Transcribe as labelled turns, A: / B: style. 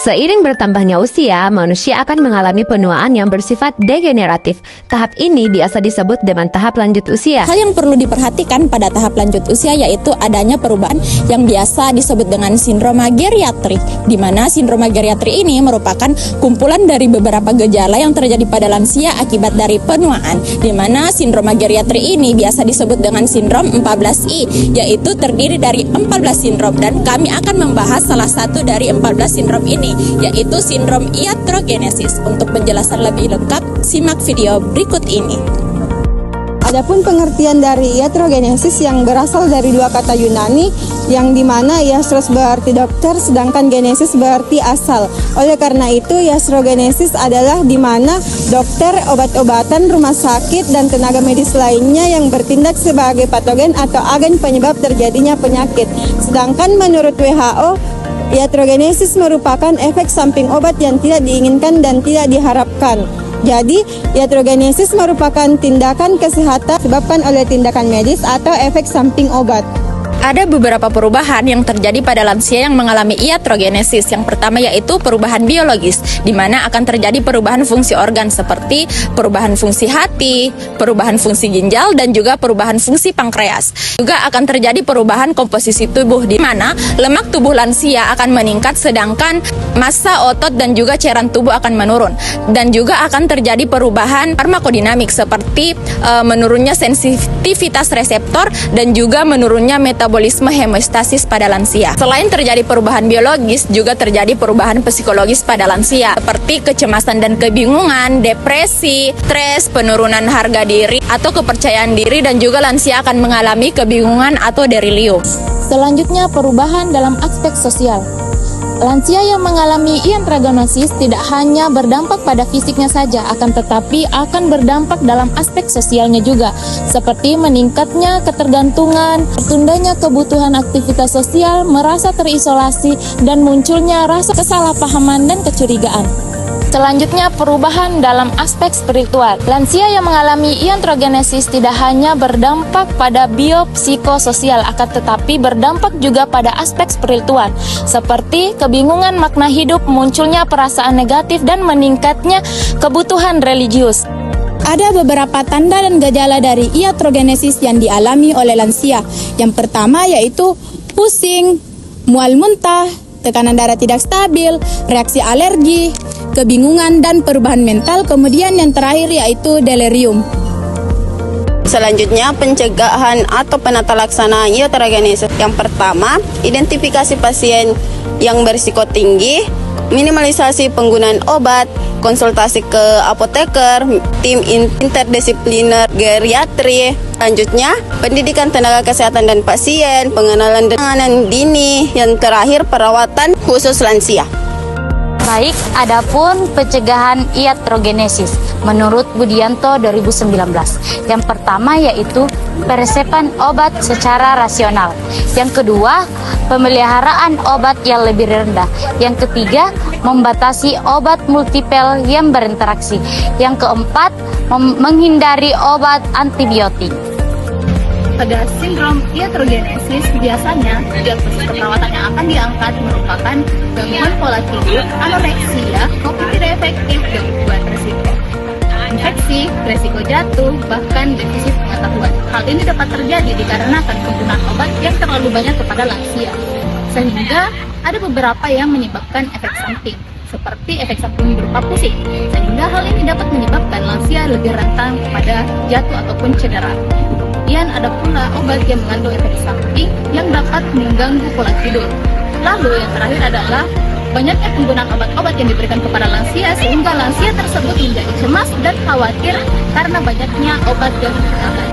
A: Seiring bertambahnya usia, manusia akan mengalami penuaan yang bersifat degeneratif. Tahap ini biasa disebut dengan tahap lanjut usia.
B: Hal yang perlu diperhatikan pada tahap lanjut usia yaitu adanya perubahan yang biasa disebut dengan sindroma geriatrik, di mana sindroma geriatrik ini merupakan kumpulan dari beberapa gejala yang terjadi pada lansia akibat dari penuaan, di mana sindroma geriatrik ini biasa disebut dengan sindrom 14I, yaitu terdiri dari 14 sindrom, dan kami akan membahas salah satu dari 14 sindrom ini, yaitu sindrom iatrogenesis. Untuk penjelasan lebih lengkap, simak video berikut ini.
C: Adapun pengertian dari iatrogenesis yang berasal dari dua kata Yunani, yang dimana iastros berarti dokter, sedangkan genesis berarti asal. Oleh karena itu, iatrogenesis adalah dimana dokter, obat-obatan, rumah sakit, dan tenaga medis lainnya yang bertindak sebagai patogen atau agen penyebab terjadinya penyakit. Sedangkan menurut WHO, iatrogenesis merupakan efek samping obat yang tidak diinginkan dan tidak diharapkan. Jadi, iatrogenesis merupakan tindakan kesehatan disebabkan oleh tindakan medis atau efek samping obat.
B: Ada beberapa perubahan yang terjadi pada lansia yang mengalami iatrogenesis. Yang pertama yaitu perubahan biologis, di mana akan terjadi perubahan fungsi organ seperti perubahan fungsi hati, perubahan fungsi ginjal, dan juga perubahan fungsi pankreas. Juga akan terjadi perubahan komposisi tubuh, di mana lemak tubuh lansia akan meningkat sedangkan massa otot dan juga cairan tubuh akan menurun. Dan juga akan terjadi perubahan farmakodinamik seperti menurunnya sensitivitas reseptor dan juga menurunnya metabolisme hemostasis pada lansia. Selain terjadi perubahan biologis, juga terjadi perubahan psikologis pada lansia seperti kecemasan dan kebingungan, depresi, stres, penurunan harga diri atau kepercayaan diri, dan juga lansia akan mengalami kebingungan atau delirium.
D: Selanjutnya, perubahan dalam aspek sosial. Lansia yang mengalami iatrogenesis tidak hanya berdampak pada fisiknya saja, akan tetapi akan berdampak dalam aspek sosialnya juga, seperti meningkatnya ketergantungan, tertundanya kebutuhan aktivitas sosial, merasa terisolasi, dan munculnya rasa kesalahpahaman dan kecurigaan. Selanjutnya, perubahan dalam aspek spiritual. Lansia yang mengalami iatrogenesis tidak hanya berdampak pada biopsikososial, akan tetapi berdampak juga pada aspek spiritual, seperti kebingungan makna hidup, munculnya perasaan negatif, dan meningkatnya kebutuhan religius.
B: Ada beberapa tanda dan gejala dari iatrogenesis yang dialami oleh lansia. Yang pertama yaitu pusing, mual muntah, tekanan darah tidak stabil, reaksi alergi, kebingungan, dan perubahan mental. Kemudian yang terakhir yaitu delirium. Selanjutnya, pencegahan atau penata laksana iatrogenesis. Yang pertama, identifikasi pasien yang berisiko tinggi, minimalisasi penggunaan obat, konsultasi ke apoteker, tim interdisipliner geriatri. Selanjutnya, pendidikan tenaga kesehatan dan pasien, pengenalan dan penanganan dini. Yang terakhir, perawatan khusus lansia.
D: Baik, adapun pencegahan iatrogenesis menurut Budianto 2019. Yang pertama yaitu peresepan obat secara rasional. Yang kedua, pemeliharaan obat yang lebih rendah. Yang ketiga, membatasi obat multipel yang berinteraksi. Yang keempat, menghindari obat antibiotik.
E: Pada sindrom iatrogenesis, biasanya diagnosis perawatan yang akan diangkat merupakan gangguan pola tidur, anoreksia, kopi tidak efektif, gangguan resiko infeksi, resiko jatuh, bahkan defisit pengetahuan. Hal ini dapat terjadi dikarenakan penggunaan obat yang terlalu banyak kepada lansia, sehingga ada beberapa yang menyebabkan efek samping, seperti efek samping berupa pusing, sehingga hal ini dapat menyebabkan lansia lebih rentan kepada jatuh ataupun cedera. Kemudian ada pula obat yang mengandung efek samping yang dapat mengganggu pola tidur. Lalu yang terakhir adalah banyaknya penggunaan obat-obat yang diberikan kepada lansia, sehingga lansia tersebut menjadi cemas dan khawatir karena banyaknya obat yang digunakan.